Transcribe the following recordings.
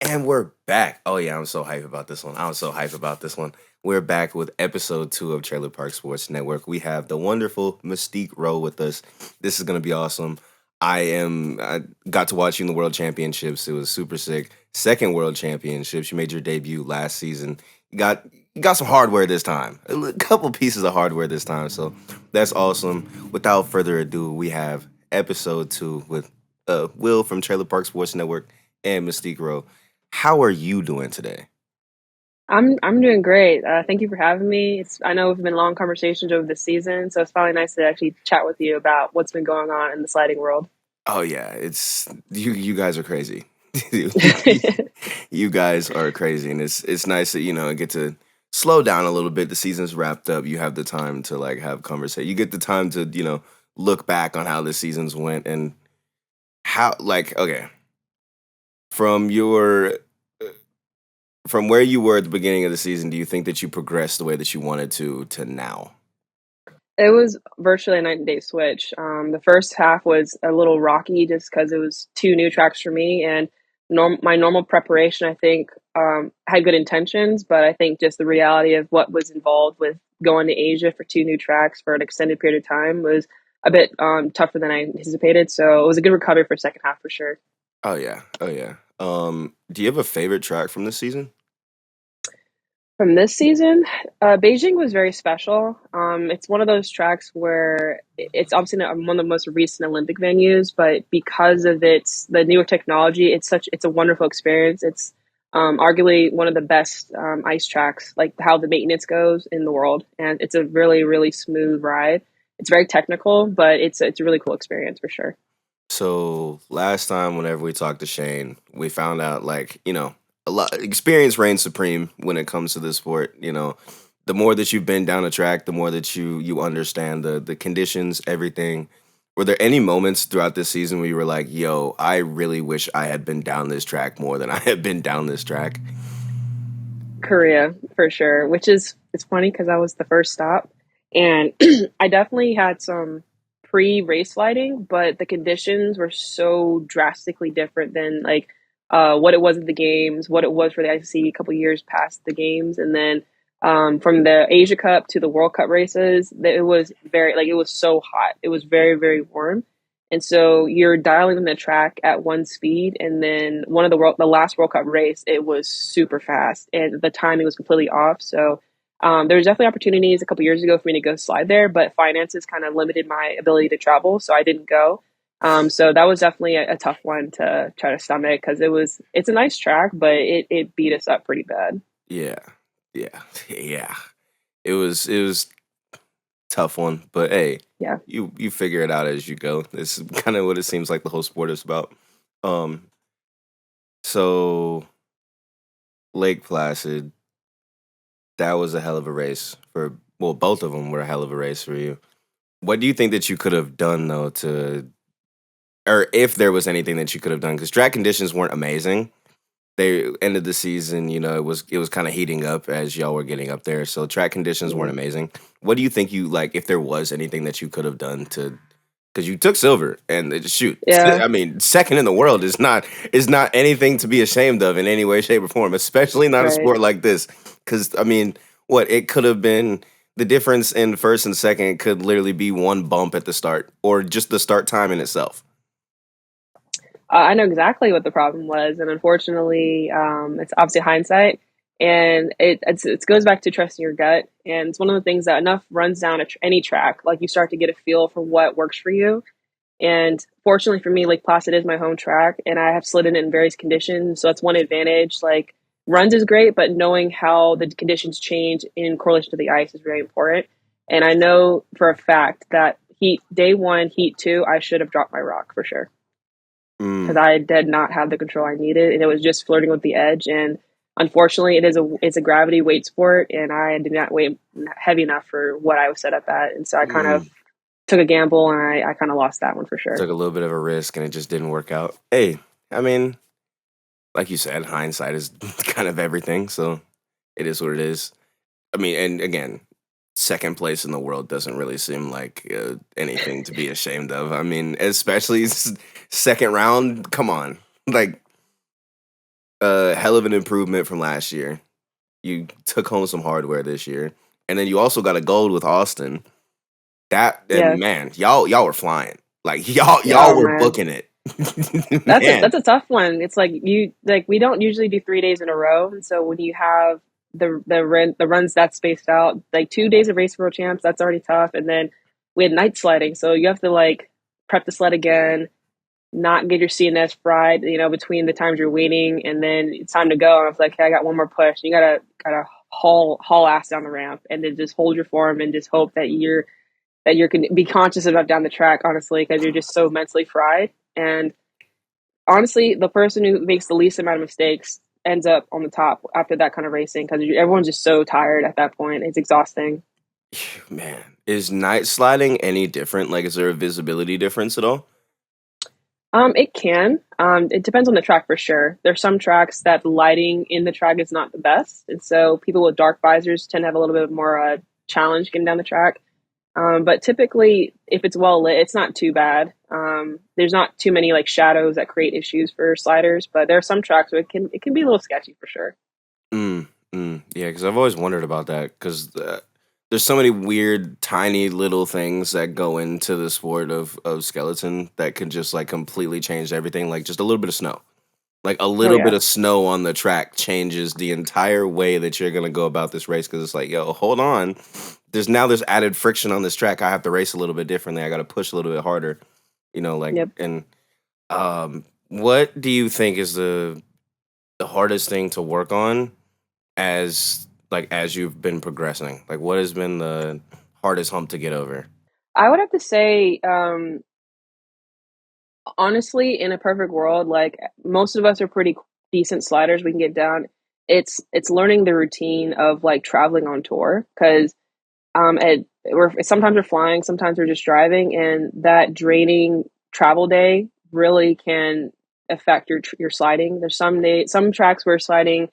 And we're back. Oh yeah, I'm so hyped about this one. I'm so hyped about this one. We're back with episode 2 of Trailer Park Sports Network. We have the wonderful Mystique Ro with us. This is gonna be awesome. I got to watch you in the World Championships. It was super sick. Second World Championships. You made your debut last season. You got some hardware this time. Couple pieces of hardware this time. So that's awesome. Without further ado, we have episode 2 with Will from Trailer Park Sports Network and Mystique Ro. How are you doing today? I'm doing great. Thank you for having me. I know we've been long conversations over the season, so it's finally nice to actually chat with you about what's been going on in the sliding world. Oh yeah, it's you guys are crazy. you, you guys are crazy and it's nice that get to slow down a little bit. The season's wrapped up. You have the time to like have conversation. You get the time to, look back on how the seasons went and how like okay, from your from where you were at the beginning of the season, do you think that you progressed the way that you wanted to now? It was virtually a night and day switch. The first half was a little rocky just because it was two new tracks for me, and my normal preparation, I think, had good intentions, but I think just the reality of what was involved with going to Asia for two new tracks for an extended period of time was a bit tougher than I anticipated. So it was a good recovery for second half for sure. Oh yeah. Oh yeah. Do you have a favorite track from this season? From this season, Beijing was very special. It's one of those tracks where it's obviously not one of the most recent Olympic venues, but because of the newer technology, it's a wonderful experience. It's arguably one of the best ice tracks, like how the maintenance goes in the world, and it's a really smooth ride. It's very technical, but it's a really cool experience for sure. So last time, whenever we talked to Shane, we found out like a lot experience reigns supreme when it comes to this sport. The more that you've been down the track, the more that you understand the conditions, everything. Were there any moments throughout this season where you were like, "Yo, I really wish I had been down this track more than I have been down this track"? Korea for sure, which is it's funny because I was the first stop, and I definitely had some pre-race lighting, but the conditions were so drastically different than like what it was at the games, what it was for the ICC a couple years past the games, and then from the Asia Cup to the World Cup races, it was it was so hot. It was very warm, and so you're dialing in the track at one speed, and then the last World Cup race, it was super fast, and the timing was completely off. So there was definitely opportunities a couple years ago for me to go slide there, but finances kind of limited my ability to travel, so I didn't go. So that was definitely a tough one to try to stomach because it's a nice track, but it beat us up pretty bad. Yeah, yeah, yeah. It was tough one, but hey, Yeah. you figure it out as you go. This is kind of what it seems like the whole sport is about. Um, so Lake Placid, that was a hell of a race for well, both of them were a hell of a race for you. What do you think that you could have done though to, or if there was anything that you could have done? Because track conditions weren't amazing. They ended the season, it was kind of heating up as y'all were getting up there. So track conditions weren't Yeah. amazing. What do you think you like if there was anything that you could have done to because you took silver and shoot, Yeah. I mean, second in the world is not anything to be ashamed of in any way, shape, or form, especially not a Right. sport like this. Because I mean, what it could have been, the difference in first and second could literally be one bump at the start or just the start time in itself. I know exactly what the problem was, and unfortunately, it's obviously hindsight, and it goes back to trusting your gut, and it's one of the things that enough runs down any track, like you start to get a feel for what works for you. And fortunately for me, Lake Placid is my home track, and I have slid in various conditions, so that's one advantage. Like runs is great, but knowing how the conditions change in correlation to the ice is very important. And I know for a fact that heat day one, heat two, I should have dropped my rock for sure because Mm, I did not have the control I needed, and it was just flirting with the edge. And unfortunately, it's a gravity weight sport, and I did not weigh heavy enough for what I was set up at, and so I kind of mm. took a gamble, and I kind of lost that one for sure. Took a little bit of a risk and it just didn't work out. Hey, I mean, like you said, hindsight is kind of everything. So it is what it is. I mean, and again, second place in the world doesn't really seem like anything to be ashamed of. I mean, especially second round. Come on, like hell of an improvement from last year. You took home some hardware this year, and then you also got a gold with Austin. That and Yes. man, y'all were flying. Like y'all Oh were man. booking it, man. That's a tough one. It's like we don't usually do 3 days in a row, and so when you have the runs that spaced out, like 2 days of race world champs, that's already tough. And then we had night sledding, so you have to like prep the sled again, not get your CNS fried, between the times you're waiting, and then it's time to go. And I was like, hey, I got one more push. You gotta haul ass down the ramp, and then just hold your form and just hope that you're can be conscious enough down the track, honestly, because you're just so mentally fried. And honestly, the person who makes the least amount of mistakes ends up on the top after that kind of racing because everyone's just so tired at that point. It's exhausting. Man, is night sliding any different? Like, is there a visibility difference at all? It can. It depends on the track for sure. There's some tracks that the lighting in the track is not the best, and so people with dark visors tend to have a little bit more challenge getting down the track. But typically, if it's well lit, it's not too bad. There's not too many like shadows that create issues for sliders, but there are some tracks where it can be a little sketchy for sure. Yeah, because I've always wondered about that. Because there's so many weird, tiny little things that go into the sport of skeleton that can just like completely change everything. Like just a little bit of snow. Like a Oh little bit yeah, of snow on the track changes the entire way that you're gonna go about this race because it's like, yo, hold on. There's added friction on this track. I have to race a little bit differently. I got to push a little bit harder. Like yep. and what do you think is the hardest thing to work on as you've been progressing? Like what has been the hardest hump to get over? I would have to say, honestly, in a perfect world, like most of us are pretty decent sliders. We can get down. It's learning the routine of like traveling on tour because we're sometimes we're flying, sometimes we're just driving, and that draining travel day really can affect your sliding. There's some tracks where sliding,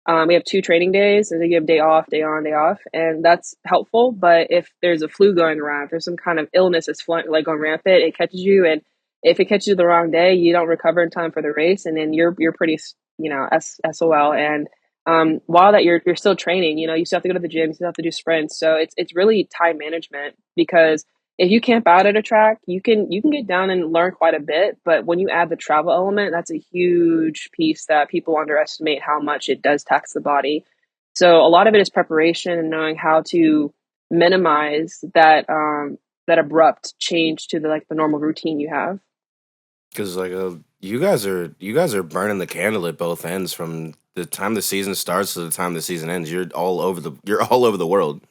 we have 2 training days, and then you have day off, day on, day off, and that's helpful. But if there's a flu going around, if there's some kind of illness that's like going rampant, it catches you, and if it catches you the wrong day, you don't recover in time for the race, and then you're pretty, SOL. And while that you're still training, you still have to go to the gym, you still have to do sprints. So it's really time management because if you camp out at a track, you can get down and learn quite a bit, but when you add the travel element, that's a huge piece that people underestimate how much it does tax the body. So a lot of it is preparation and knowing how to minimize that abrupt change to the normal routine you have. Because like you guys are burning the candle at both ends from the time the season starts to the time the season ends. You're all over the world.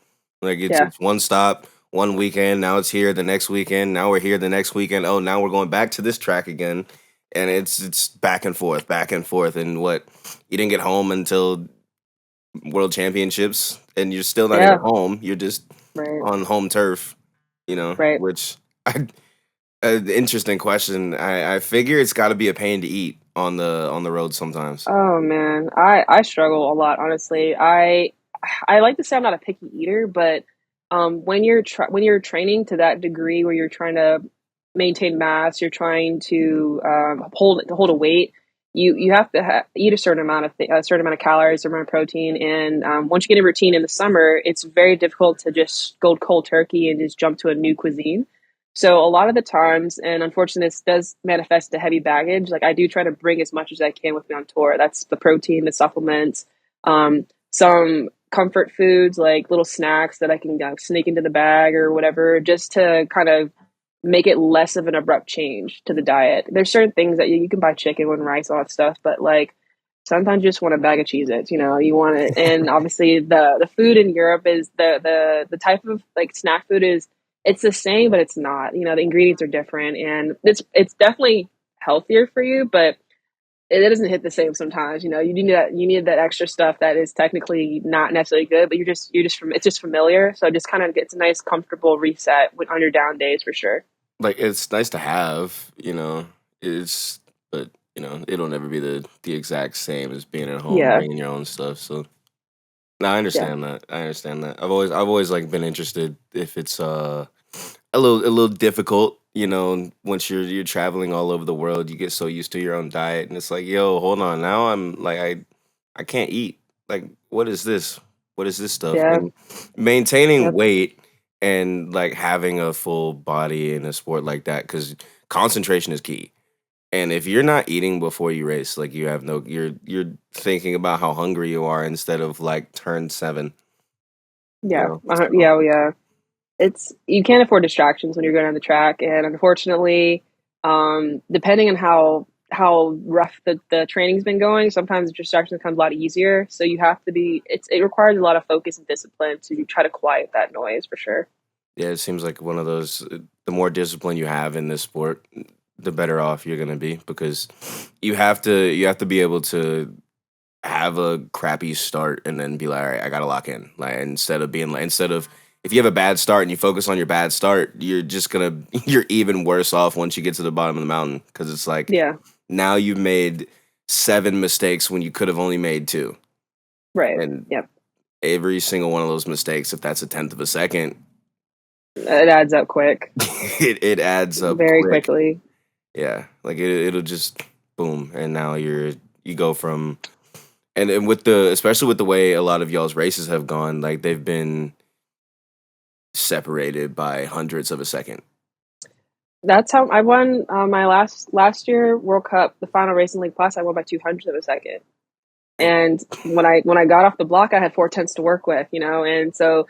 Like it's Yeah. it's one stop, one weekend. Now it's here the next weekend. Now we're here the next weekend. Oh, now we're going back to this track again, and it's back and forth, back and forth. And what you didn't get home until World Championships, and you're still not even Yeah. home. You're just Right. on home turf. Right. Which I interesting question. I figure it's got to be a pain to eat on the road sometimes. Oh man, I struggle a lot, honestly. I like to say I'm not a picky eater, but when you're training to that degree where you're trying to maintain mass, you're trying to hold a weight, you have to eat a certain amount of calories, a certain amount of protein, and once you get a routine in the summer, it's very difficult to just go cold turkey and just jump to a new cuisine. So a lot of the times, and unfortunately, this does manifest to heavy baggage. Like I do try to bring as much as I can with me on tour. That's the protein, the supplements, some comfort foods like little snacks that I can sneak into the bag or whatever, just to kind of make it less of an abrupt change to the diet. There's certain things that you can buy chicken and rice, all that stuff, but like sometimes you just want a bag of Cheez-Its, you want it. And obviously the food in Europe is the type of like snack food is it's the same, but it's not. The ingredients are different and it's definitely healthier for you, but it doesn't hit the same sometimes. You need that extra stuff that is technically not necessarily good, but you're just from it's just familiar. So it just kind of gets a nice comfortable reset on your down days for sure. Like it's nice to have, it's but it'll never be the exact same as being at home, Yeah. bringing your own stuff. So no, I Yeah. understand that. I understand that. I've always like been interested if it's a little difficult. Once you're traveling all over the world, you get so used to your own diet, and it's like, yo, hold on, now I'm like I can't eat. Like, what is this? What is this stuff? Yeah. And maintaining Yep. weight and like having a full body in a sport like that, because concentration is key. And if you're not eating before you race, like you have no, you're thinking about how hungry you are instead of like turn 7. Yeah. So Yeah. Yeah. It's you can't afford distractions when you're going on the track, and unfortunately, depending on how rough the training's been going, sometimes distraction comes a lot easier. So you have to be. It requires a lot of focus and discipline to try to quiet that noise for sure. yeah, it seems like one of those. The more discipline you have in this sport, the better off you're gonna be, because you have to be able to have a crappy start and then be like, all right, I gotta lock in. Like, instead of if you have a bad start and you focus on your bad start, you're just gonna you're even worse off once you get to the bottom of the mountain, because it's like Yeah. now you've made 7 mistakes when you could have only made 2, Right. and Yep. every single one of those mistakes, if that's a tenth of a second, It adds up quick, it adds up very quick. quickly. Yeah, like it'll just boom, and now you go from and with the especially with the way a lot of y'all's races have gone, like they've been separated by hundreds of a second. That's how I won my last year World Cup, the final race in League Plus. I won by 200 of a second. Damn. And when I got off the block, I had 4 tenths to work with, and so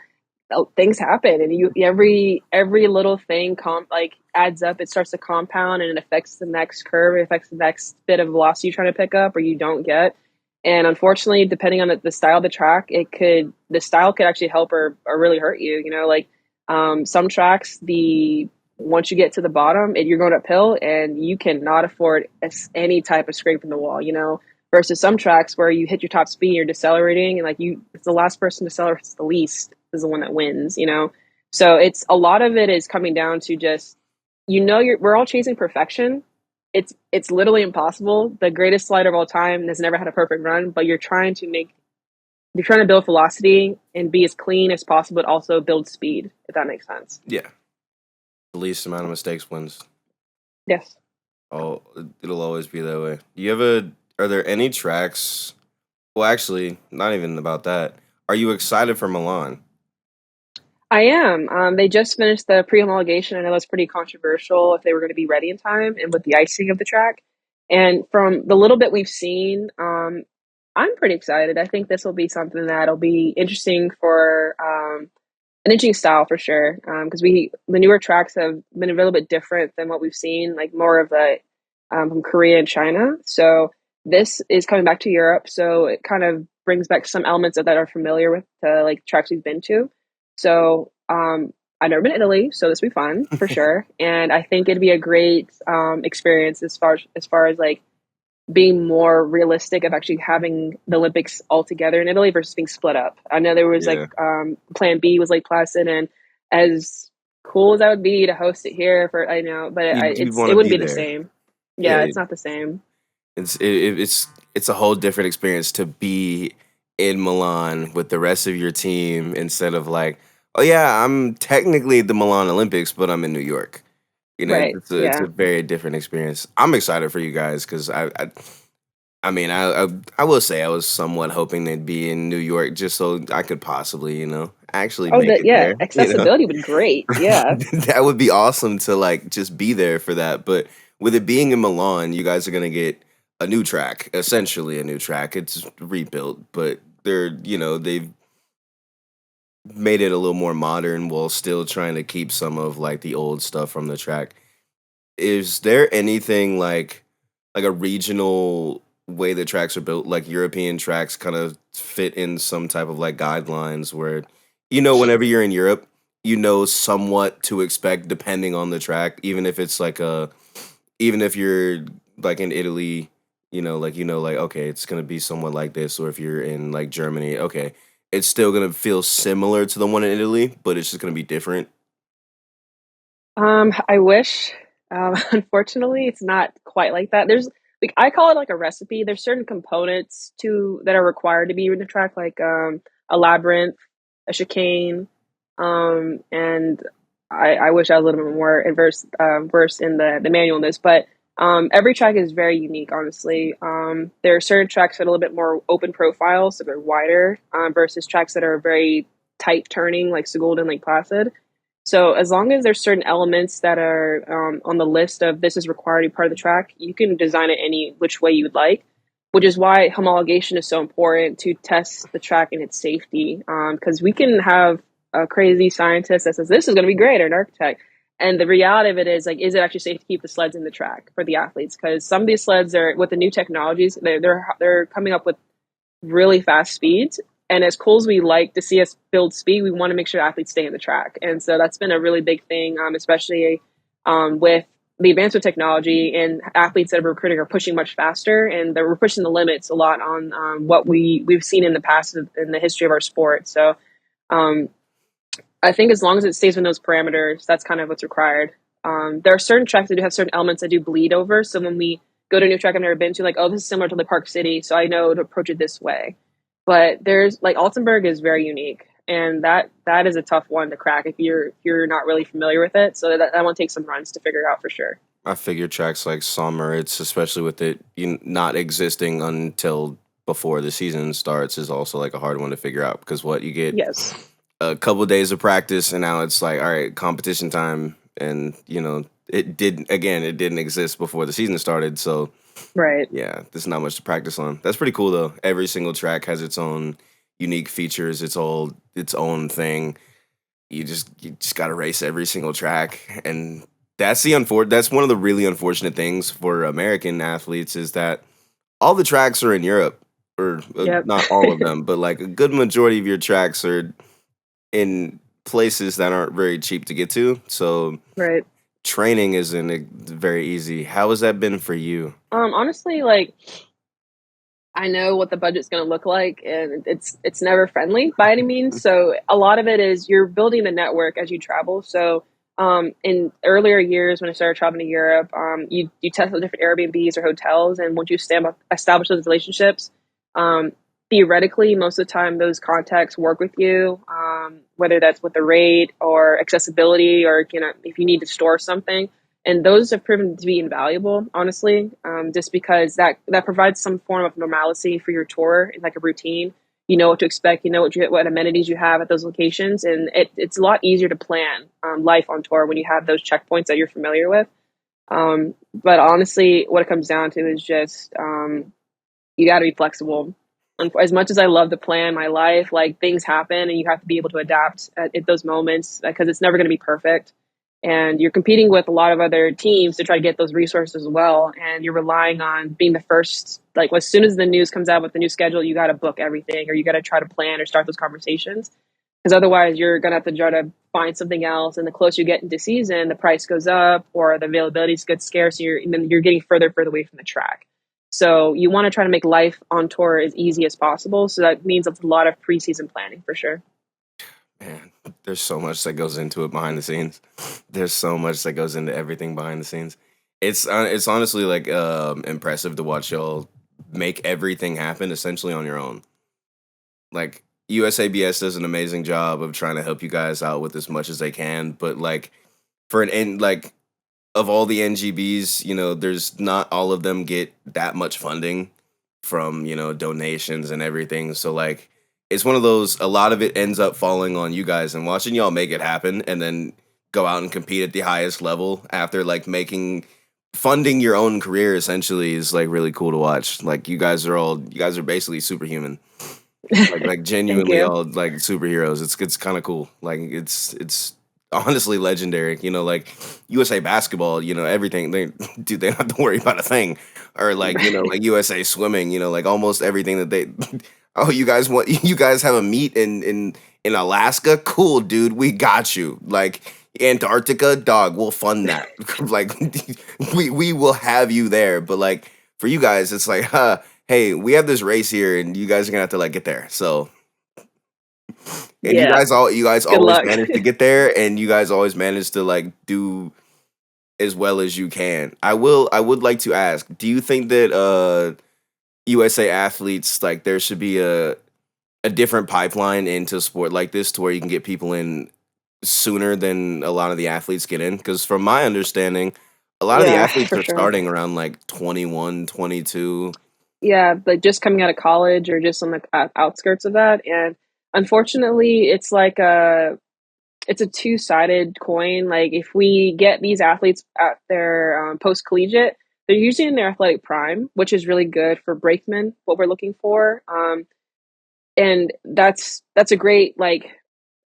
things happen, and every little thing like adds up. It starts to compound, and it affects the next curve. It affects the next bit of velocity you're trying to pick up or you don't get. And unfortunately, depending on the style of the track, the style could actually help or really hurt you. Like some tracks, the once you get to the bottom, you're going uphill, and you cannot afford any type of scrape in the wall. Versus some tracks where you hit your top speed, you're decelerating, and it's the last person to decelerate the least is the one that wins. So it's a lot of it is coming down to just we're all chasing perfection. It's literally impossible. The greatest slider of all time has never had a perfect run, but you're trying to build velocity and be as clean as possible, but also build speed, if that makes sense. Yeah, the least amount of mistakes wins. Yes. Oh, it'll always be that way. Do you ever? Are there any tracks? Well, actually, not even about that. Are you excited for Milan? I am. They just finished the pre-homologation. I know that's pretty controversial if they were going to be ready in time and with the icing of the track. And from the little bit we've seen, I'm pretty excited. I think this will be something that'll be interesting for an interesting style for sure. Because the newer tracks have been a little bit different than what we've seen, like more of the from Korea and China. So this is coming back to Europe, so it kind of brings back some elements that are familiar with the like tracks we've been to. So I've never been to Italy, so this will be fun for sure. And I think it'd be a great experience as far as like being more realistic of actually having the Olympics all together in Italy versus being split up. I know there was like Yeah, Plan B was Lake Placid, and as cool as that would be to host it here for I know, but you'd want it to wouldn't be be the there. same. Yeah, Yeah, it's not the same. it's a whole different experience to be in Milan with the rest of your team instead of like, oh yeah, I'm technically at the Milan Olympics, but I'm in New York. Right. It's a Yeah. very different experience. I'm excited for you guys because I will say I was somewhat hoping they'd be in New York just so I could possibly actually Oh, make that it yeah. there. Accessibility would be great. Yeah. That would be awesome to like just be there for that. But with it being in Milan, you guys are gonna get a new track, essentially a new track. It's rebuilt, but they've made it a little more modern while still trying to keep some of like the old stuff from the track. Is there anything like a regional way the tracks are built, like European tracks kind of fit in some type of like guidelines where whenever you're in Europe, you know somewhat to expect depending on the track, even if it's like a even if you're like in Italy, like okay, it's gonna be somewhat like this, or if you're in like Germany, okay, it's still gonna feel similar to the one in Italy, but it's just gonna be different. I wish. Unfortunately, it's not quite like that. There's like I call it like a recipe. There's certain components that are required to be in the track, like a labyrinth, a chicane, and I wish I was a little bit more versed in the manual in this, but every track is very unique, honestly. There are certain tracks that are a little bit more open profile, so they're wider, versus tracks that are very tight turning, like Seguld and Lake Placid. So as long as there's certain elements that are on the list of this is required to be part of the track, you can design it any which way you would like, which is why homologation is so important to test the track and its safety. Because we can have a crazy scientist that says this is going to be great, or an architect, and the reality of it is like, is it actually safe to keep the sleds in the track for the athletes? Because some of these sleds are with the new technologies, they're coming up with really fast speeds. And as cool as we like to see us build speed, we want to make sure athletes stay in the track. And so that's been a really big thing, especially with the advancement of technology, and athletes that we're recruiting are pushing much faster, and we're pushing the limits a lot on what we've seen in the past in the history of our sport. So um, I think as long as it stays within those parameters, that's kind of what's required. There are certain tracks that do have certain elements that do bleed over. So when we go to a new track I've never been to, like, oh, this is similar to the Park City, so I know to approach it this way. But there's like Altenburg is very unique, and that is a tough one to crack if you're not really familiar with it. So that one takes some runs to figure out for sure. I figure tracks like Summer, it's especially with it not existing until before the season starts, is also like a hard one to figure out because what you get Yes, a couple days of practice and now it's like all right, competition time, and it didn't exist before the season started, so right. yeah, there's not much to practice on. That's pretty cool though. Every single track has its own unique features, its own thing. You just got to race every single track, and that's one of the really unfortunate things for American athletes is that all the tracks are in Europe, or Yep. not all of them, but like a good majority of your tracks are in places that aren't very cheap to get to. So Right. training isn't very easy. How has that been for you? Honestly, like, I know what the budget's going to look like, and it's never friendly by any means. So a lot of it is you're building the network as you travel. So in earlier years when I started traveling to Europe, you test out different Airbnbs or hotels, and once you establish those relationships, um, theoretically, most of the time those contacts work with you, whether that's with the rate or accessibility, or if you need to store something. And those have proven to be invaluable, honestly, just because that provides some form of normalcy for your tour, like a routine. You know what to expect. You know what amenities you have at those locations, and it's a lot easier to plan life on tour when you have those checkpoints that you're familiar with. But honestly, what it comes down to is just you got to be flexible. And as much as I love to plan my life, like, things happen, and you have to be able to adapt at those moments because it's never going to be perfect. And you're competing with a lot of other teams to try to get those resources as well. And you're relying on being the first, like, as soon as the news comes out with the new schedule, you got to book everything, or you got to try to plan or start those conversations. Because otherwise, you're going to have to try to find something else. And the closer you get into season, the price goes up or the availability gets scarce. And then you're getting further and further away from the track. So you want to try to make life on tour as easy as possible. So that means it's a lot of preseason planning for sure. Man, there's so much that goes into it behind the scenes. There's so much that goes into everything behind the scenes. It's honestly like impressive to watch y'all make everything happen essentially on your own. Like USABS does an amazing job of trying to help you guys out with as much as they can, but like for an end like of all the NGBs, there's not all of them get that much funding from, donations and everything. So like it's one of those, a lot of it ends up falling on you guys, and watching y'all make it happen and then go out and compete at the highest level after like funding your own career essentially is like really cool to watch. Like you guys are basically superhuman. Like Thank genuinely you. all like superheroes. It's kind of cool. Like it's honestly legendary. Like USA basketball. Everything they don't have to worry about a thing. Or like Right. like USA swimming. Like almost everything that they. Oh, you guys have a meet in Alaska? Cool, dude. We got you. Like Antarctica, dog. We'll fund that. Like we will have you there. But like for you guys, it's like, huh, hey, we have this race here, and you guys are gonna have to like get there. So, and Yeah. you guys Good always luck. manage to get there, and you guys always manage to like do as well as you can. I would like to ask, do you think that USA athletes, like, there should be a different pipeline into sport like this to where you can get people in sooner than a lot of the athletes get in? Because from my understanding, a lot of the Yeah, athletes for are sure. starting around like 21, 22. Yeah, but just coming out of college or just on the outskirts of that, and unfortunately, it's a two-sided coin. Like if we get these athletes at their post collegiate, they're usually in their athletic prime, which is really good for brakemen, what we're looking for. And that's a great like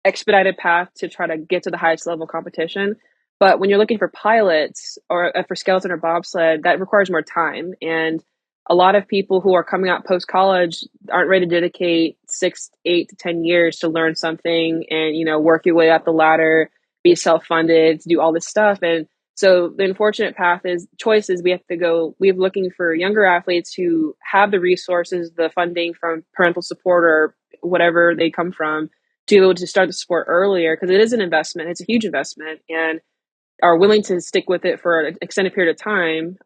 expedited path to try to get to the highest level competition. But when you're looking for pilots or for skeleton or bobsled, that requires more time. And a lot of people who are coming out post college aren't ready to dedicate 6, 8 to 10 years to learn something and work your way up the ladder, be self funded, to do all this stuff. And so the unfortunate path is choices we have to go. We're looking for younger athletes who have the resources, the funding from parental support or whatever they come from, to be able to start the sport earlier because it is an investment. It's a huge investment, and are willing to stick with it for an extended period of time.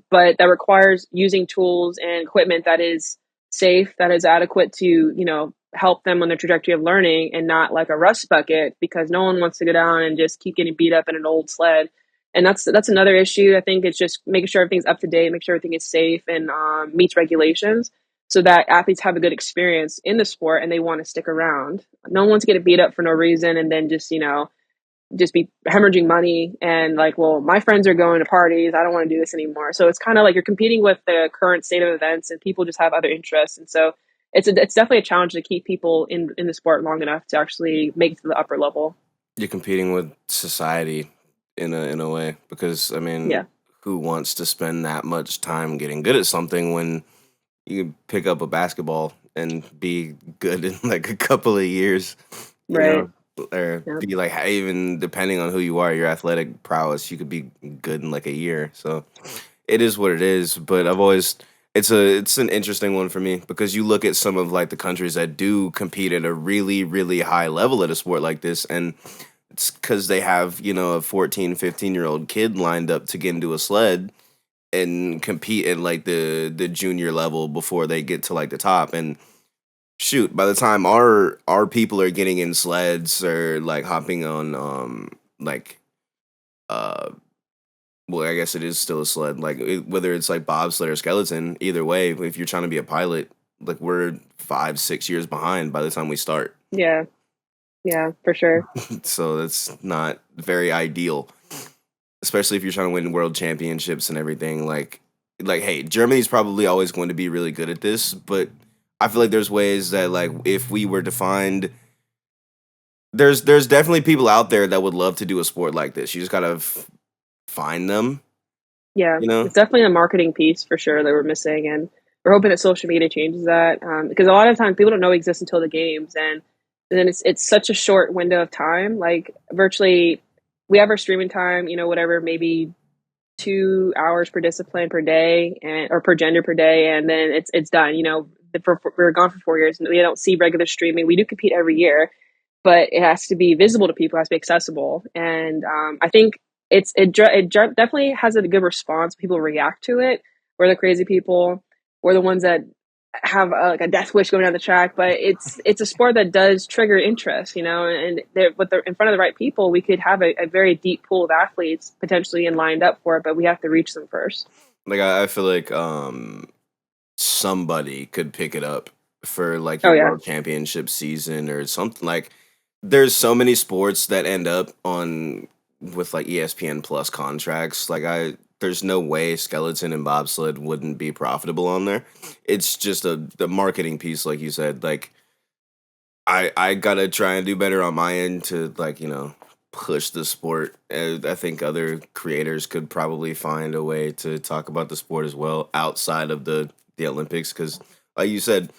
But that requires using tools and equipment that is safe, that is adequate to, help them on their trajectory of learning and not like a rust bucket because no one wants to go down and just keep getting beat up in an old sled. And that's another issue. I think it's just making sure everything's up to date, make sure everything is safe and meets regulations so that athletes have a good experience in the sport and they want to stick around. No one wants to get beat up for no reason and then just be hemorrhaging money and like, well, my friends are going to parties. I don't want to do this anymore. So it's kind of like you're competing with the current state of events and people just have other interests. And so it's definitely a challenge to keep people in the sport long enough to actually make it to the upper level. You're competing with society in a way because I mean, Yeah. who wants to spend that much time getting good at something when you can pick up a basketball and be good in like a couple of years, you Right. know, or Yep. be like even depending on who you are, your athletic prowess, you could be good in like a year. So it is what it is. But I've always it's an interesting one for me because you look at some of like the countries that do compete at a really really high level at a sport like this, and it's because they have a 14, 15 year old kid lined up to get into a sled and compete at like the junior level before they get to like the top. And shoot, by the time our people are getting in sleds or like hopping on like uh well, I guess it is still a sled, like whether it's like bobsled or skeleton, either way, if you're trying to be a pilot, like we're 5, 6 years behind by the time we start. Yeah. Yeah, for sure. So that's not very ideal, especially if you're trying to win world championships and everything. Like hey, Germany's probably always going to be really good at this, but I feel like there's ways that like if we were to find there's definitely people out there that would love to do a sport like this. You just gotta find them, Yeah, you know. it's definitely a marketing piece for sure that we're missing, and we're hoping that social media changes that because a lot of times people don't know it exists until the games, and then it's such a short window of time. Like virtually, we have our streaming time, whatever, maybe 2 hours per discipline per day, and or per gender per day, and then it's done. We're gone for 4 years, and we don't see regular streaming. We do compete every year, but it has to be visible to people, it has to be accessible. And I think definitely has a good response. People react to it. We're the crazy people. We're the ones that have like a death wish going down the track. But it's a sport that does trigger interest, and with in front of the right people, we could have a very deep pool of athletes potentially and lined up for it. But we have to reach them first. Like I feel like somebody could pick it up for like Oh your yeah. world championship season or something. Like there's so many sports that end up on with like ESPN plus contracts. Like there's no way skeleton and bobsled wouldn't be profitable on there. It's just the marketing piece, like you said. Like I gotta try and do better on my end to like push the sport. I think other creators could probably find a way to talk about the sport as well outside of the Olympics because, like you said,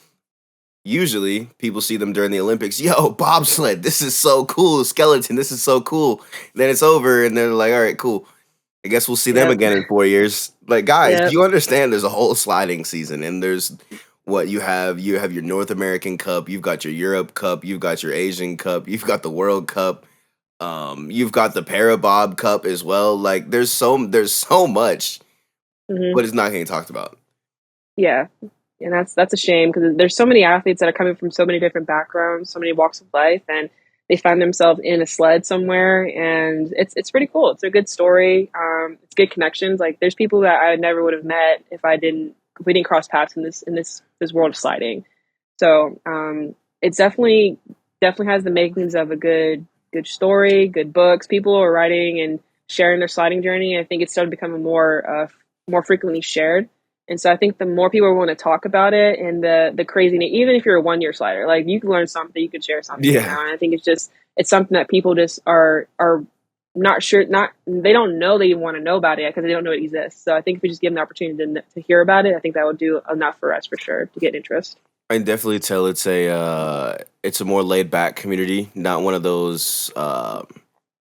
usually people see them during the Olympics. Yo, bobsled, this is so cool. Skeleton, this is so cool. Then it's over, and they're like, all right, cool. I guess we'll see them Yep. again in 4 years. Like, guys, Yep. you understand there's a whole sliding season, and there's what you have your North American Cup, you've got your Europe Cup, you've got your Asian Cup, you've got the World Cup, you've got the Parabob Cup as well. Like, there's so much, Hmm. but it's not getting talked about. Yeah. And that's a shame because there's so many athletes that are coming from so many different backgrounds, so many walks of life, and they find themselves in a sled somewhere, and it's pretty cool. It's a good story. It's good connections. Like there's people that I never would have met if we didn't cross paths in this world of sliding. So it's definitely has the makings of a good story, good books. People are writing and sharing their sliding journey. I think it's started becoming more frequently shared. And so I think the more people want to talk about it and the craziness, even if you're a 1 year slider, like you can learn something, you can share something, you Yeah. know. And I think it's something that people just are not sure, not they don't know they want to know about it because they don't know it exists. So I think if we just give them the opportunity to hear about it, I think that would do enough for us for sure to get interest. I can definitely tell it's a more laid back community, not one of those not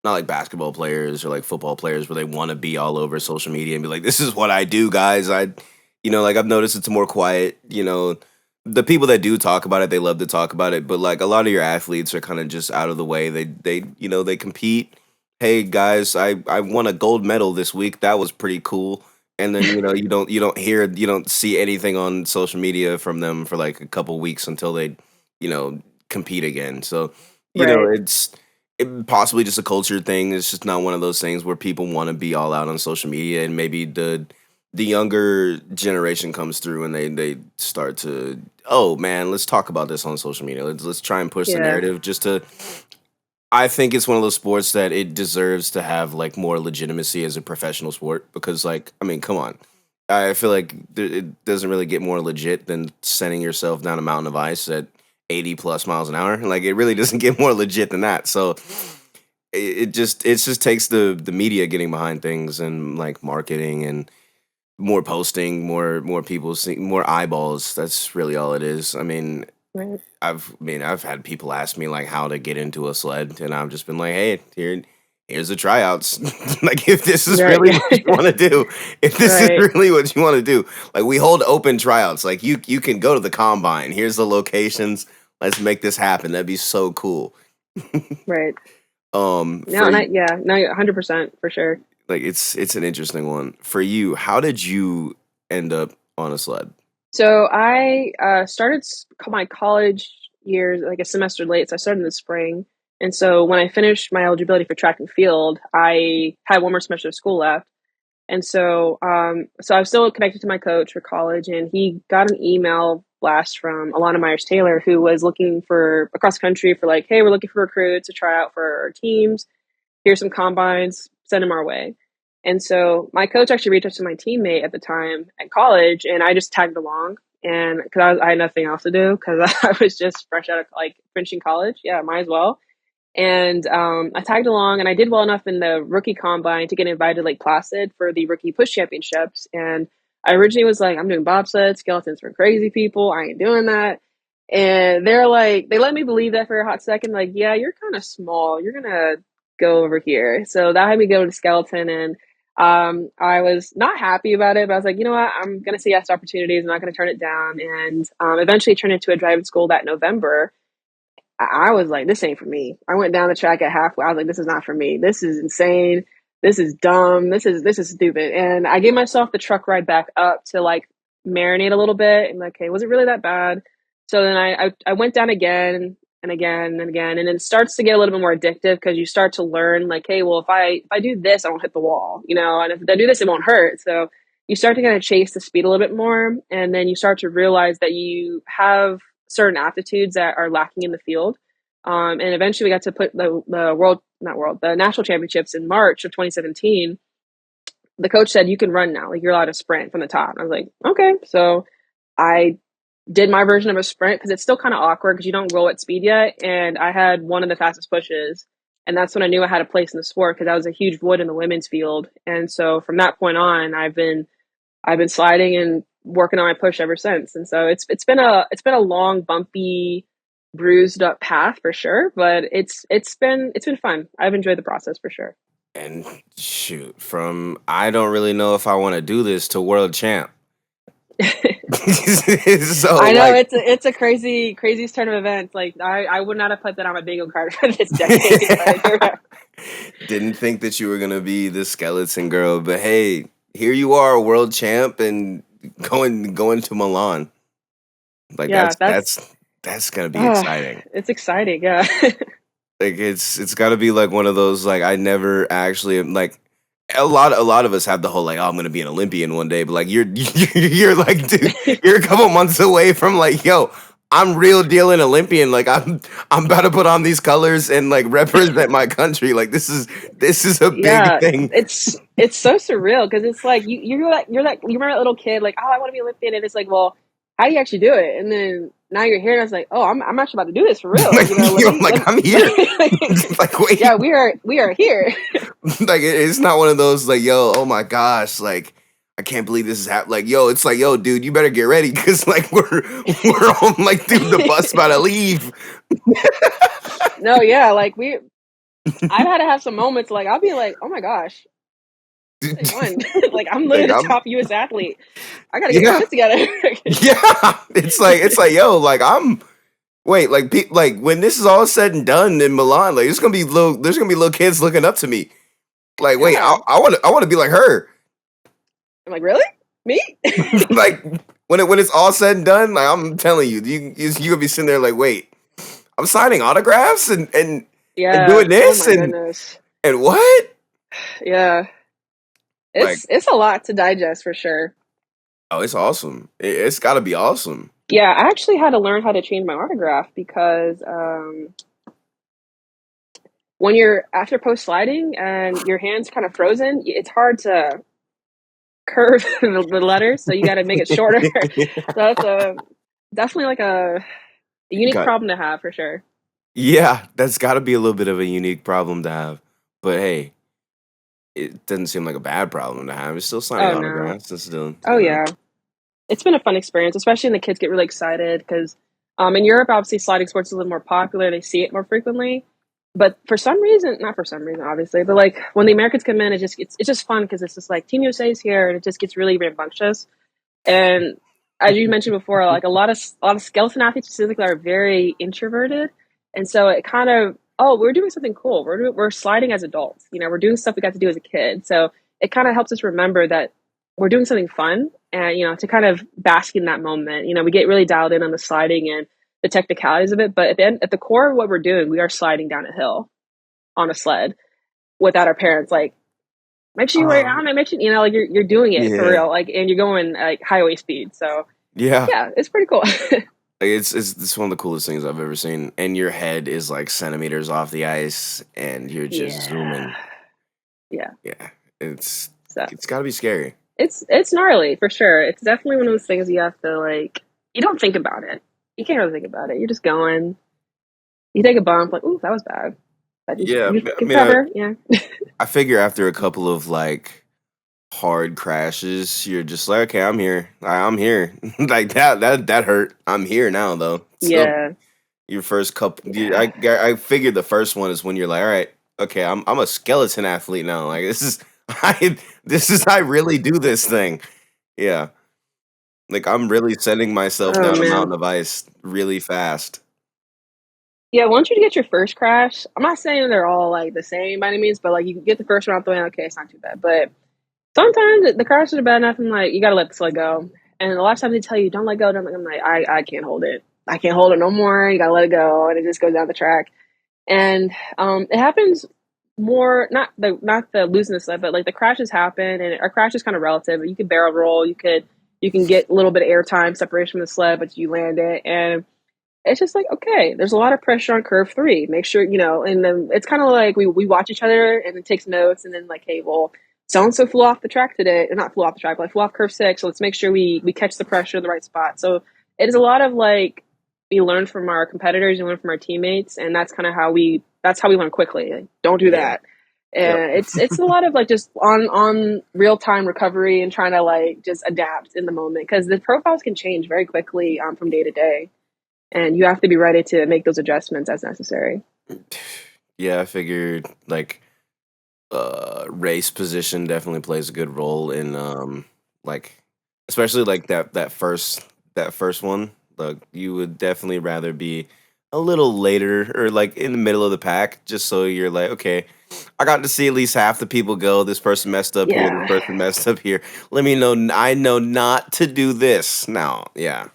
like basketball players or like football players where they want to be all over social media and be like, this is what I do, guys. Like I've noticed it's more quiet. The people that do talk about it, they love to talk about it, but like a lot of your athletes are kind of just out of the way. They compete. Hey guys, I won a gold medal this week. That was pretty cool. And then you don't see anything on social media from them for like a couple weeks until they you know compete again. So Right. possibly just a culture thing. It's just not one of those things where people want to be all out on social media, and maybe the younger generation comes through and they start to, oh man, let's talk about this on social media. Let's try and push the Yeah. narrative. I think it's one of those sports that it deserves to have like more legitimacy as a professional sport, because like, I mean, come on. I feel like it doesn't really get more legit than sending yourself down a mountain of ice at 80 plus miles an hour. Like it really doesn't get more legit than that. So it just takes the media getting behind things and like marketing and more posting, more people seeing, more eyeballs. That's really all it is. I mean, Right. I've had people ask me like how to get into a sled, and I've just been like, hey, here's the tryouts. Like if this is Right. really what you want to do, if this is Right. really what you want to do, like we hold open tryouts. Like you can go to the combine. Here's the locations. Let's make this happen. That'd be so cool. Right. No, For and no, 100% for sure. like it's an interesting one. For you, how did you end up on a sled? So I started my college years like a semester late. So I started in the spring. And so when I finished my eligibility for track and field, I had one more semester of school left. And so I'm still connected to my coach for college, and he got an email blast from Alana Myers Taylor, who was looking for across country for like, hey, we're looking for recruits to try out for our teams. Here's some combines, send them our way. And so my coach actually reached out to my teammate at the time at college, and I just tagged along. And because I had nothing else to do, because I was just fresh out of like finishing college, yeah, might as well. And I tagged along, and I did well enough in the rookie combine to get invited to Lake Placid for the rookie push championships. And I originally was like, I'm doing bobsled, skeletons for crazy people. I ain't doing that. And they're like, they let me believe that for a hot second. Like, yeah, you're kind of small. You're gonna go over here. So that had me go to skeleton, and I was not happy about it. But I was like, you know what? I'm gonna say yes to opportunities. I'm not gonna turn it down. And eventually turned into a driving school that November. I was like, this ain't for me. I went down the track at halfway. I was like, this is not for me. This is insane. This is dumb. This is stupid. And I gave myself the truck ride back up to like marinate a little bit and like, okay, was it really that bad? So then I went down again and again and again, and it starts to get a little bit more addictive because you start to learn like, hey, well, if I do this, I won't hit the wall, you know, and if I do this, it won't hurt. So you start to kind of chase the speed a little bit more, and then you start to realize that you have certain aptitudes that are lacking in the field. And eventually we got to put the world, not world, the national championships in March of 2017. The coach said, you can run now. Like you're allowed to sprint from the top. And I was like, okay. So I did my version of a sprint because it's still kind of awkward because you don't roll at speed yet. And I had one of the fastest pushes. And that's when I knew I had a place in the sport because that was a huge void in the women's field. And so from that point on, I've been sliding and working on my push ever since. And so it's been a long, bumpy, bruised up path for sure, but it's been fun. I've enjoyed the process for sure. And shoot, from I don't really know if I want to do this to world champ. So I know like, it's a craziest turn of events. Like I would not have put that on my bingo card for this decade, but you're right. didn't think that you were gonna be the skeleton girl, but hey, here you are, world champ, and going to Milan. Like Yeah, that's gonna be uh, exciting. it's exciting. Yeah. Like it's got to be like one of those like I never actually like a lot of us have the whole like, oh, I'm gonna be an Olympian one day, but like you're like, dude, you're a couple months away from like, yo, I'm real deal an Olympian. Like I'm about to put on these colors and like represent my country. Like this is a big Yeah, thing. it's so surreal because it's like you're like you remember that little kid like, oh, I want to be Olympian, and it's like, well, how do you actually do it? And then now you're here, and it's like, oh, I'm actually about to do this for real. Like, You know, yo, like I'm here. Like wait, yeah, we are here. like it's not one of those like, yo, oh my gosh, like I can't believe this is happening. Like, yo, it's like, yo, dude, you better get ready because like we're on like, dude, the bus about to leave. No, yeah, like I've had to have some moments like I'll be like, oh my gosh, they won. Like I'm Like literally the I'm, top U.S. athlete. I gotta get my yeah, shit together. yeah. It's like, yo, like I'm. Wait, like, like when this is all said and done in Milan, like there's gonna be little kids looking up to me. Like, wait, Yeah, I want to be like her. I'm like, really? Me? Like when it's all said and done, like I'm telling you, you gonna be sitting there like, wait, I'm signing autographs and Yeah. doing Oh this my goodness. and what? Yeah. Like, It's a lot to digest for sure. oh, it's awesome. It's got to be awesome. Yeah, I actually had to learn how to change my autograph because when you're after post sliding and your hands kind of frozen, it's hard to curve the letters, so you got to make it shorter. So that's definitely like a unique Got problem to have for sure. Yeah, that's got to be a little bit of a unique problem to have. But hey, it doesn't seem like a bad problem to have. It's still signing Oh no. autographs. It's still, Oh yeah. It's been a fun experience, especially when the kids get really excited because in Europe, obviously, sliding sports is a little more popular. They see it more frequently. But for some reason, not for some reason, obviously, but like when the Americans come in, it's just fun because it's just like Team USA is here, and it just gets really rambunctious. And as you mentioned before, like a lot of skeleton athletes specifically are very introverted, and so it kind of, oh, we're doing something cool. We're sliding as adults. You know, we're doing stuff we got to do as a kid. So it kind of helps us remember that we're doing something fun, and to kind of bask in that moment. We get really dialed in on the sliding and the technicalities of it, but at the core of what we're doing, we are sliding down a hill on a sled without our parents like, make sure you wear your um, helmet, make sure like you're doing it for yeah, real, like, and you're going like highway speed. So yeah. yeah, it's pretty cool. Like, it's one of the coolest things I've ever seen. And your head is like centimeters off the ice, and you're just Yeah, zooming. yeah. Yeah, it's So it's got to be scary. it's gnarly for sure. It's definitely one of those things you have to like. You don't think about it. You can't really think about it. You're just going. You take a bump, like, ooh, that was bad. But Yeah, you I can mean, cover, yeah. I figure after a couple of like hard crashes, you're just like, okay, I'm here. I'm here. Like that hurt. I'm here now though. So Yeah, your first couple, yeah. I figured the first one is when you're like, all right, okay, I'm a skeleton athlete now. Like this is I really do this thing. Yeah, like I'm really sending myself Oh down a man. mountain of ice really fast. Yeah, once you get your first crash, I'm not saying they're all like the same by any means, but like you can get the first one out the way, okay, it's not too bad. But sometimes the crashes are bad enough and like you gotta let this let go. And a lot of times they tell you don't let go, don't let go. I'm like, I can't hold it. I can't hold it no more. You gotta let it go, and it just goes down the track. And it happens more not the losing the sled, but like the crashes happen, and our crash is kind of relative. You could barrel roll, you can get a little bit of air time separation from the sled, but you land it, and it's just like, okay, there's a lot of pressure on curve three. Make sure, and then it's kind of like we watch each other and then takes notes, and then like, hey, well, so and so flew off the track today, or not flew off the track, but like flew off curve six. So let's make sure we catch the pressure in the right spot. So it is a lot of like we learn from our competitors and learn from our teammates, and that's how we learn quickly. Like, don't do Yeah. that. Yep. And it's a lot of like just on real time recovery and trying to like just adapt in the moment because the profiles can change very quickly from day to day, and you have to be ready to make those adjustments as necessary. Yeah, I figured like race position definitely plays a good role in like especially like that first one. Like you would definitely rather be a little later or like in the middle of the pack just so you're like, okay, I got to see at least half the people go. This person messed up here, this Yeah, person messed up here. Let me know I know not to do this now. Yeah.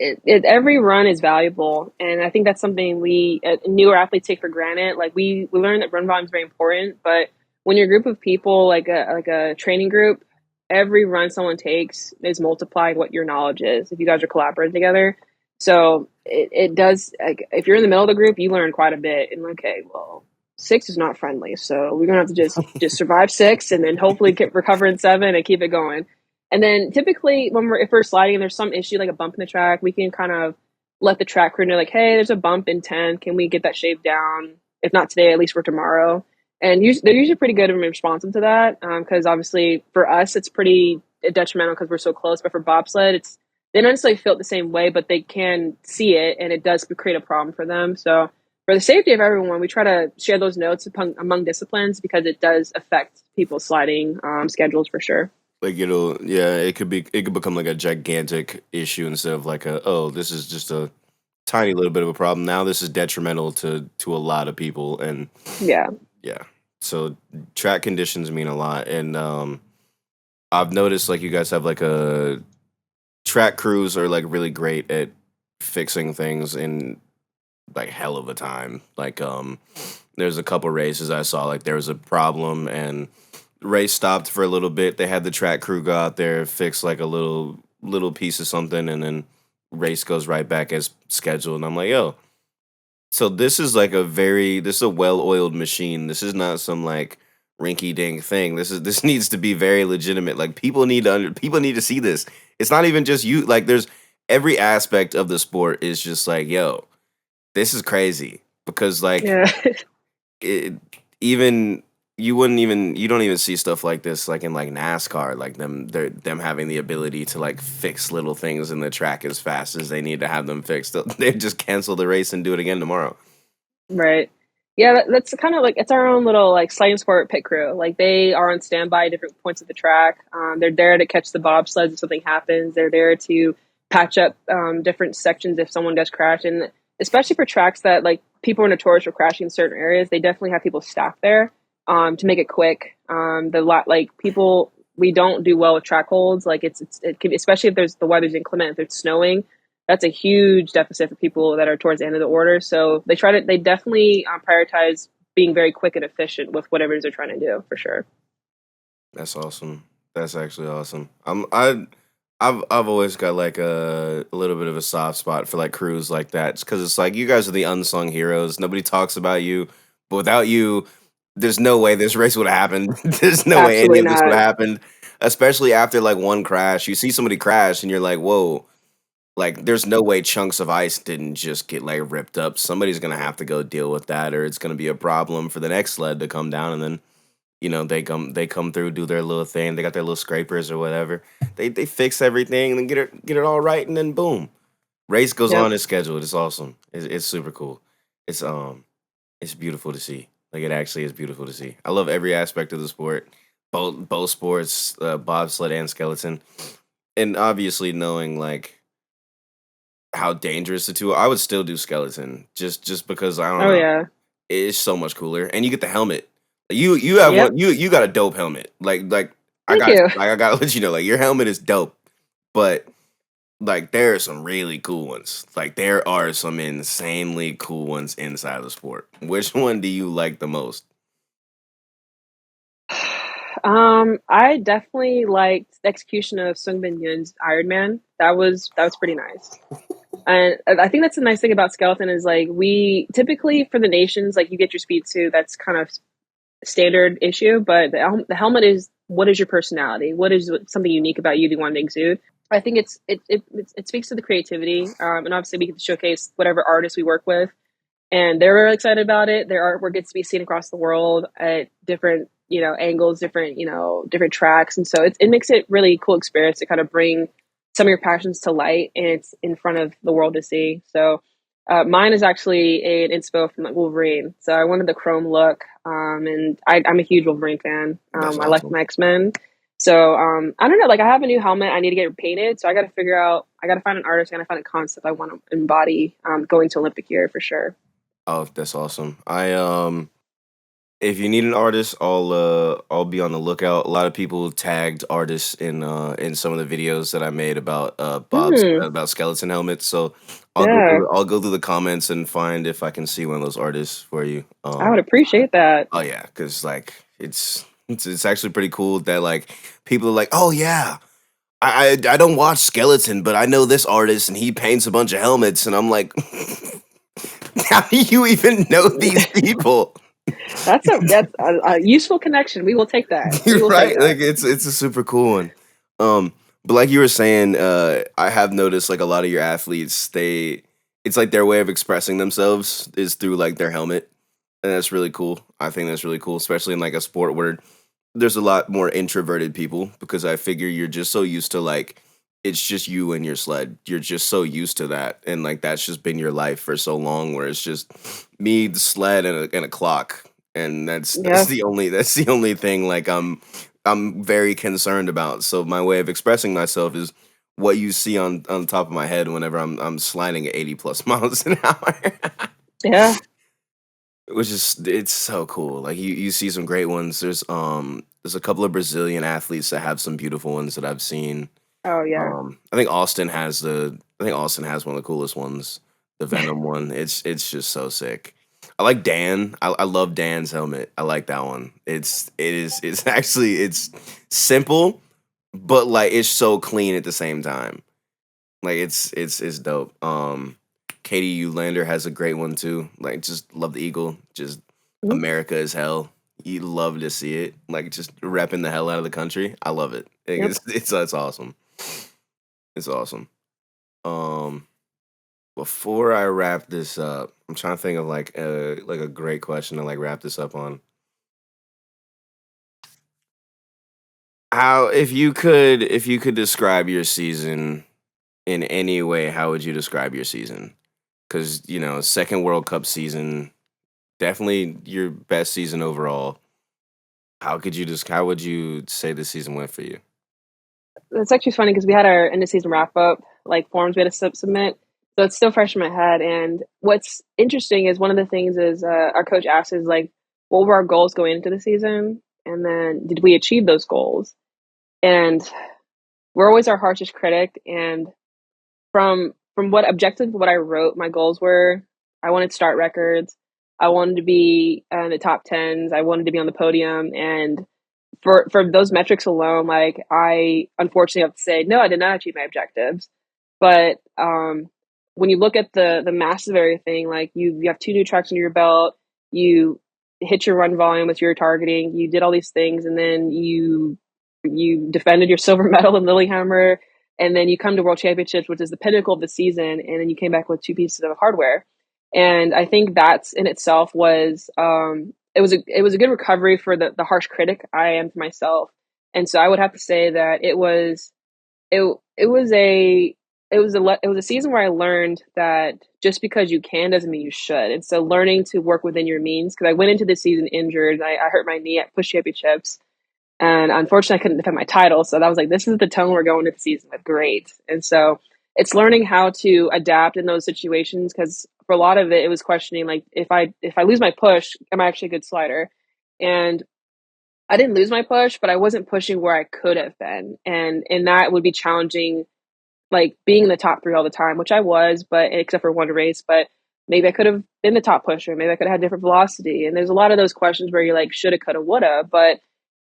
every run is valuable, and I think that's something we newer athletes take for granted. Like we learn that run volume is very important, but when you're a group of people, like a training group, every run someone takes is multiplying what your knowledge is if you guys are collaborating together. So it does. Like, if you're in the middle of the group, you learn quite a bit. And okay, well, six is not friendly, so we're gonna have to just survive six, and then hopefully recover in seven and keep it going. And then typically when if we're sliding and there's some issue like a bump in the track, we can kind of let the track crew know like, hey, there's a bump in 10. Can we get that shaved down? If not today, at least for tomorrow. And they're usually pretty good and responsive to that because obviously for us it's pretty detrimental because we're so close. But for bobsled, they don't necessarily feel it the same way, but they can see it, and it does create a problem for them. So for the safety of everyone, we try to share those notes among disciplines because it does affect people's sliding schedules for sure. Like yeah, it could become like a gigantic issue instead of like this is just a tiny little bit of a problem. Now this is detrimental to a lot of people, and Yeah. yeah. So track conditions mean a lot, and I've noticed like you guys have like a track crews are like really great at fixing things in like hell of a time. Like there's a couple races I saw like there was a problem and race stopped for a little bit. They had the track crew go out there, fix like a little piece of something, and then race goes right back as scheduled. And I'm like, yo, so this is a well oiled machine. This is not some like rinky dink thing. This needs to be very legitimate. Like people need to see this. It's not even just you. Like there's every aspect of the sport is just like, yo, this is crazy because like Yeah. it, you don't even see stuff like this like in like NASCAR, like them having the ability to like fix little things in the track as fast as they need to have them fixed. They just cancel the race and do it again tomorrow. Right. Yeah, that's kind of like it's our own little like sliding sport pit crew. Like they are on standby at different points of the track. They're there to catch the bobsleds if something happens. They're there to patch up different sections if someone does crash. And especially for tracks that like people are notorious for crashing in certain areas, they definitely have people staffed there to make it quick. Like people, we don't do well with track holds. Like it can, especially if the weather's inclement, if it's snowing, that's a huge deficit for people that are towards the end of the order. So they definitely prioritize being very quick and efficient with whatever it is they're trying to do for sure. That's awesome. That's actually awesome. I've always got like a little bit of a soft spot for like crews like that because it's like you guys are the unsung heroes. Nobody talks about you, but without you, there's no way this race would have happened. There's no way any Absolutely of this would not. have happened. Especially after like one crash, you see somebody crash and you're like, whoa. Like, there's no way chunks of ice didn't just get like ripped up. Somebody's gonna have to go deal with that, or it's gonna be a problem for the next sled to come down, and then they come through, do their little thing. They got their little scrapers or whatever. They fix everything and then get it all right, and then boom, race goes Yep. on as scheduled. It's awesome. It's super cool. It's it's beautiful to see. Like it actually is beautiful to see. I love every aspect of the sport, both sports, bobsled and skeleton, and obviously knowing like how dangerous the two are, I would still do skeleton just because I don't Oh know. yeah. It's so much cooler, and you get the helmet. You have Yep. one. You got a dope helmet. Like Thank you. I gotta let you know. Like your helmet is dope, but like there are some really cool ones. Like there are some insanely cool ones inside of the sport. Which one do you like the most? I definitely liked the execution of Sung Bin Yoon's Iron Man. That was pretty nice. And I think that's the nice thing about skeleton is like we typically for the nations like you get your speed suit that's kind of standard issue, but the helmet is what is your personality? What is something unique about you that you want to exude? I think it speaks to the creativity, and obviously we get to showcase whatever artists we work with, and they're really excited about it. Their artwork gets to be seen across the world at different angles, different different tracks, and so it makes it really cool experience to kind of bring some of your passions to light, and it's in front of the world to see. So mine is actually an inspo from like Wolverine. So I wanted the chrome look, and I'm a huge Wolverine fan. That's I like awesome. my X-Men. So I don't know. Like I have a new helmet. I need to get it painted. So I got to figure out. I got to find an artist. I got to find a concept I want to embody going to Olympic year for sure. Oh, that's awesome. If you need an artist, I'll be on the lookout. A lot of people tagged artists in some of the videos that I made about Hmm. about skeleton helmets. So Yeah, I'll go through the comments and find if I can see one of those artists for you. I would appreciate that. Oh yeah, because like it's actually pretty cool that like people are like, oh yeah, I don't watch skeleton, but I know this artist and he paints a bunch of helmets, and I'm like, how do you even know these people? That's a useful connection. We will take that. We You're will take right. that. Like it's a super cool one. But like you were saying, I have noticed like a lot of your athletes, it's like their way of expressing themselves is through like their helmet. And that's really cool. I think that's really cool, especially in like a sport where there's a lot more introverted people because I figure you're just so used to like it's just you and your sled. You're just so used to that. And like that's just been your life for so long where it's just me, the sled, and a clock. And Yeah, that's the only thing like I'm very concerned about. So my way of expressing myself is what you see on the top of my head whenever I'm sliding at 80 plus miles an hour. yeah. Which is it's so cool. Like you see some great ones. There's a couple of Brazilian athletes that have some beautiful ones that I've seen. Oh yeah. I think Austin has one of the coolest ones, the Venom one. It's just so sick. I like Dan. I love Dan's helmet. I like that one. It's actually it's simple, but like it's so clean at the same time. Like it's dope. Katie Ulander has a great one too. Like just love the eagle. Just Mhm. America as hell. You love to see it. Like just repping the hell out of the country. I love it. Like, Yep. it's awesome. It's awesome. Um, before I wrap this up, I'm trying to think of like a great question to like wrap this up on. How if you could describe your season in any way, how would you describe your season? Because you know, second World Cup season, definitely your best season overall. How would you say the season went for you? It's actually funny because we had our end of season wrap up, like forms we had to submit. So it's still fresh in my head. And what's interesting is one of the things is our coach asked is like, what were our goals going into the season? And then did we achieve those goals? And we're always our harshest critic. And from what I wrote, my goals were I wanted to start records. I wanted to be in the top tens. I wanted to be on the podium. And for those metrics alone, like I unfortunately have to say, no, I did not achieve my objectives. But when you look at the massive everything, like you have two new tracks under your belt, you hit your run volume with your targeting, you did all these things, and then you defended your silver medal in Lillehammer, and then you come to World Championships, which is the pinnacle of the season, and then you came back with two pieces of hardware. And I think that's in itself was it was a good recovery for the harsh critic I am to myself. And so I would have to say that it it was a it was a season where I learned that just because you can doesn't mean you should. And so learning to work within your means because I went into this season injured. I hurt my knee at push championships, and unfortunately, I couldn't defend my title. So that was like, this is the tone we're going into the season with. Great. And so it's learning how to adapt in those situations because for a lot of it, it was questioning like if I lose my push, am I actually a good slider? And I didn't lose my push, but I wasn't pushing where I could have been, and that would be challenging. Like being in the top three all the time, which I was, but except for one race, but maybe I could have been the top pusher. Maybe I could have had different velocity. And there's a lot of those questions where you're like, shoulda, coulda, woulda. But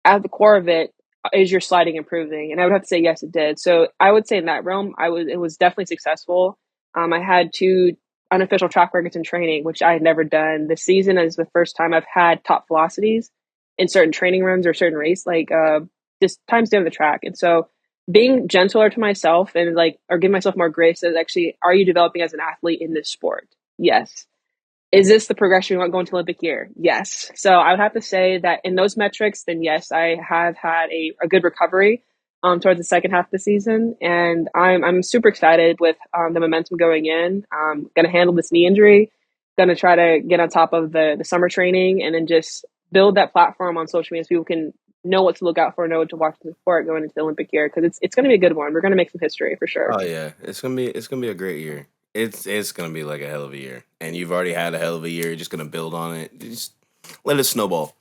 at the core of it is your sliding improving, and I would have to say yes, it did. So I would say in that realm, it was definitely successful. I had two unofficial track records in training, which I had never done. This season is the first time I've had top velocities in certain training runs or certain race, like just times down the track. And so being gentler to myself and like or give myself more grace is actually, are you developing as an athlete in this sport? Yes. Is this the progression we want going to Olympic year? Yes. So I would have to say that in those metrics, then yes, I have had a good recovery towards the second half of the season, and I'm super excited with the momentum going in. I'm gonna handle this knee injury, gonna try to get on top of the summer training, and then just build that platform on social media so people can know what to look out for, know what to watch the sport going into the Olympic year because it's gonna be a good one. We're gonna make some history for sure. Oh yeah, it's gonna be a great year. It's gonna be like a hell of a year, and you've already had a hell of a year. You're just gonna build on it. Just let it snowball.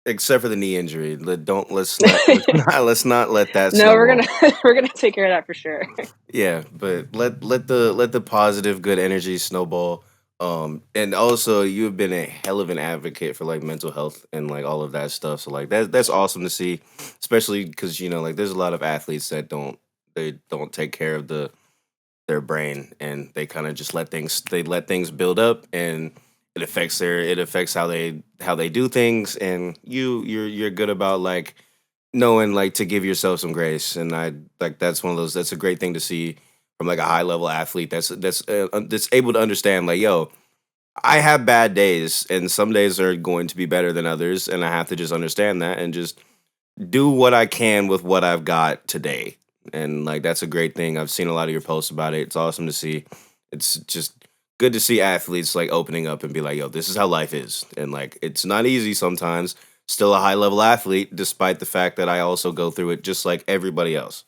except for the knee injury. Let's not let that No, we're snowball. gonna we're gonna take care of that for sure. Yeah, but let the positive good energy snowball. And also you've been a hell of an advocate for like mental health and like all of that stuff. So like that's awesome to see, especially because like there's a lot of athletes that don't take care of their brain, and they kind of just let things build up, and it affects how they do things. And you're good about like knowing like to give yourself some grace. And I like that's a great thing to see from like a high level athlete that's able to understand like, yo, I have bad days, and some days are going to be better than others, and I have to just understand that and just do what I can with what I've got today. And like that's a great thing. I've seen a lot of your posts about it. It's awesome to see. It's just good to see athletes like opening up and be like, yo, this is how life is. And like it's not easy sometimes. Still a high level athlete, despite the fact that I also go through it just like everybody else.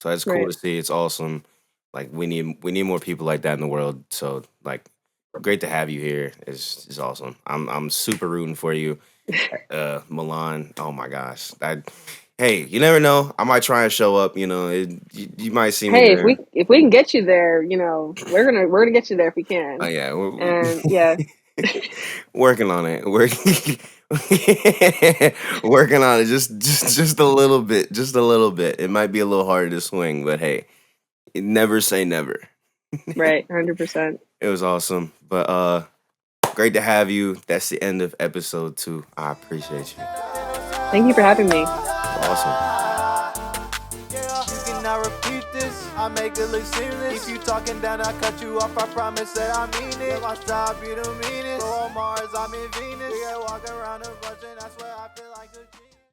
So that's cool Right. to see. It's awesome. Like we need more people like that in the world. So like great to have you here. Is awesome. I'm super rooting for you, Milan. Oh my gosh. Hey, you never know. I might try and show up. You might see me Hey, there. if we can get you there, we're gonna get you there if we Oh can. yeah, And yeah, working on it. Working on it. Just a little bit. Just a little bit. It might be a little harder to swing, but hey, never say never. right, 100%. It was awesome, but great to have you. That's the end of episode 2. I appreciate you. Thank you for having me. Awesome. You cannot repeat this. I make it look seamless. If you talking down, I cut you off. I promise that I mean it. My stop, you don't mean it. Go on Mars, I'm in Venus. We get walk around the bunch, and that's where I feel like a king.